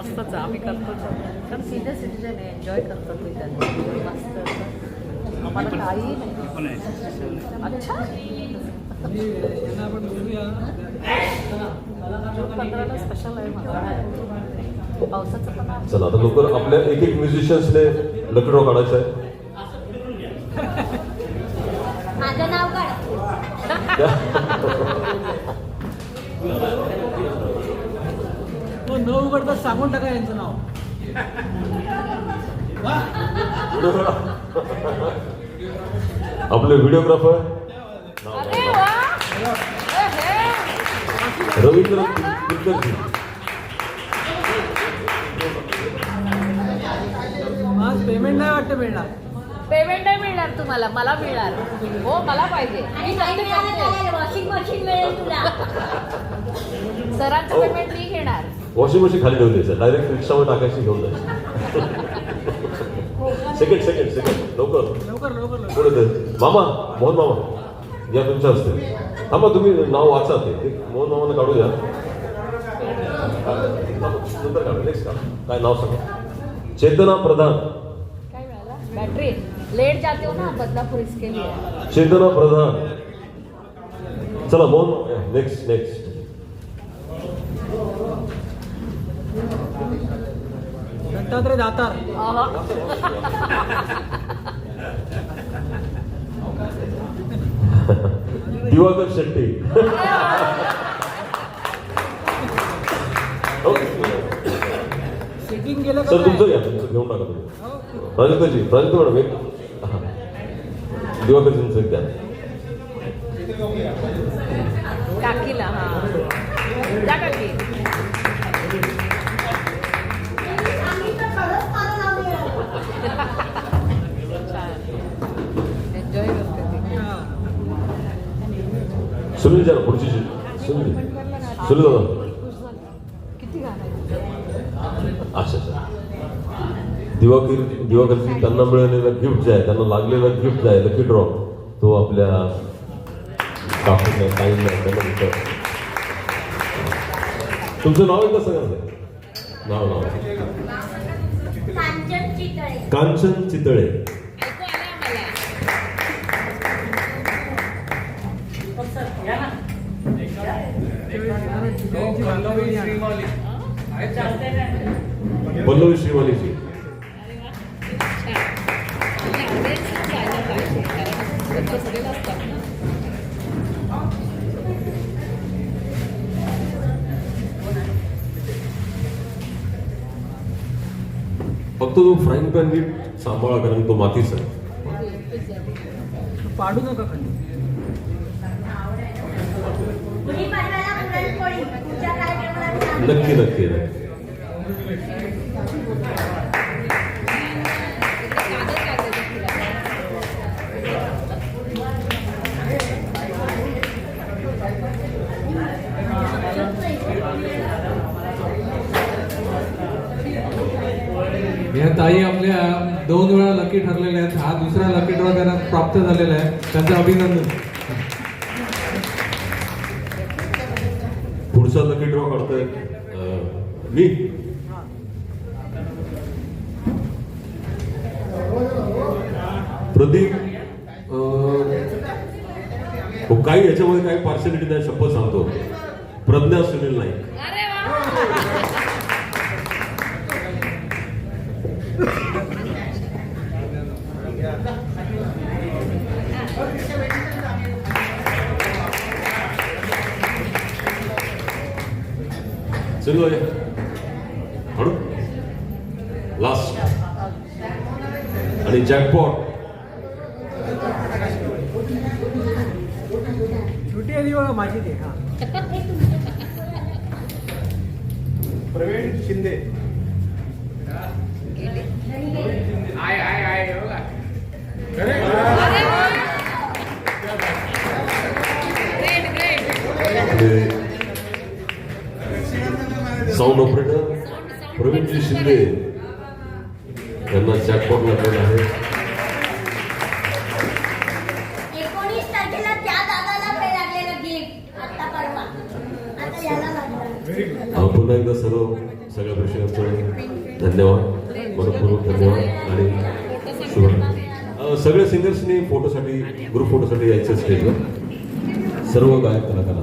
असतंच आम्ही करतो कारण सिनियर सिटीजन आहे एन्जॉय करतात मी त्यांचं मस्त आम्हाला काही नाही. अच्छा आपण बोलूया 15ला स्पेशल आहे मला पावसाचं पण आहे. चला आता लवकर आपल्या एक एक म्युझिशियन्सने लकी ड्रॉ काढायचं आहे. माझं नाव काढ. न उघडता सांगून टाका यांचं नाव. आपले व्हिडिओग्राफर रवींद्र कुलकर्णी. आज पेमेंट नाही वाटतं मिळणार. पेमेंट नाही मिळणार तुम्हाला, मला मिळणार. हो मला पाहिजे. आणि नाही मिळालं तर वॉशिंग मशीन मिळेल तुला. सरांचं पेमेंट मी घेणार. वॉशिंग मशीन खाली ठेवून द्यायचं डायरेक्ट रिक्षावर टाकायची घेऊन जायचं. सेकंड लवकर पुढे दे. मामा मोहन मामा या तुमच्या हस्ते. थांबा तुम्ही नाव वाचा ते मोहन मामाने काढू द्या. नंतर काढू नेक्स्ट काढ. काय नाव सांगा. चेतना प्रधान. काय मिळालं? बॅटरी लेट जाते हो ना बदलापूर इसके लिए. चेतना प्रधान. चला मोहन नेक्स्ट दत्तात्रय दातार. दिवाकर शेट्टी. सेटिंग केलं सर तुमचं घ्या तुमचं घेऊन टाका तुम्ही. प्राजक्ताजी मॅडम एक दिवाकरजींचं द्या. काकीला हा जा काकी. आम्ही तर खरंच मला लावले. एन्जॉय करते ती. सुनील जरा पुढची सुनील दादा. किती घालायचं. अच्छा दिवाकरजी त्यांना मिळालेलं गिफ्ट जे आहे त्यांना लागलेलं गिफ्ट जे आहे लकी ड्रॉ तो आपल्या काकूंना ताईंना त्यांना देतो. तुमचं नाव एकदा सांगा. नाव कांचन चितळे. कांचन चितळे. ऐकू आलं पल्लवी श्रीवालीजी. फक्त तो फ्राईंग पॅन नीट सांभाळा कारण तो मातीचा आहे. पाडू नका खाली. गुढी पाडव्याला पुरणपोळी. तुझ्या कार्यक्रमाला सांग. नक्की या ताई आपल्या 2 वेळा लकी ठरलेल्या आहेत. हा दुसरा लकी ड्रॉ त्यांना प्राप्त झालेला आहे. त्यांचं अभिनंदन. पुढचा लकी ड्रॉ काढतोय मी. प्रदीप. काही याच्यामध्ये काही पार्शलिटी नाही शपथ सांगतो. प्रज्ञा सुनील नाईक. अरे वा. चलो हळू लास्ट आणि जॅकपॉट. छोटी आली बघा माझी ते. हा प्रवीण शिंदे. साऊंड ऑपरेटर प्रवीणजी शिंदे यांना जॅकपॉट लागलेला आहे. 19 तारखेला त्या दादाला लागलेलं गिफ्ट. आता परवा. आता याला लागलं. पुन्हा पुन्हा एकदा सगळ्या प्रेक्षकांचं धन्यवाद, मनपूर्वक धन्यवाद आणि शुभ. सगळ्या सिंगर्सनी फोटोसाठी, ग्रुप फोटोसाठी यायचं स्टेजवर, सर्व गायक कलाकार.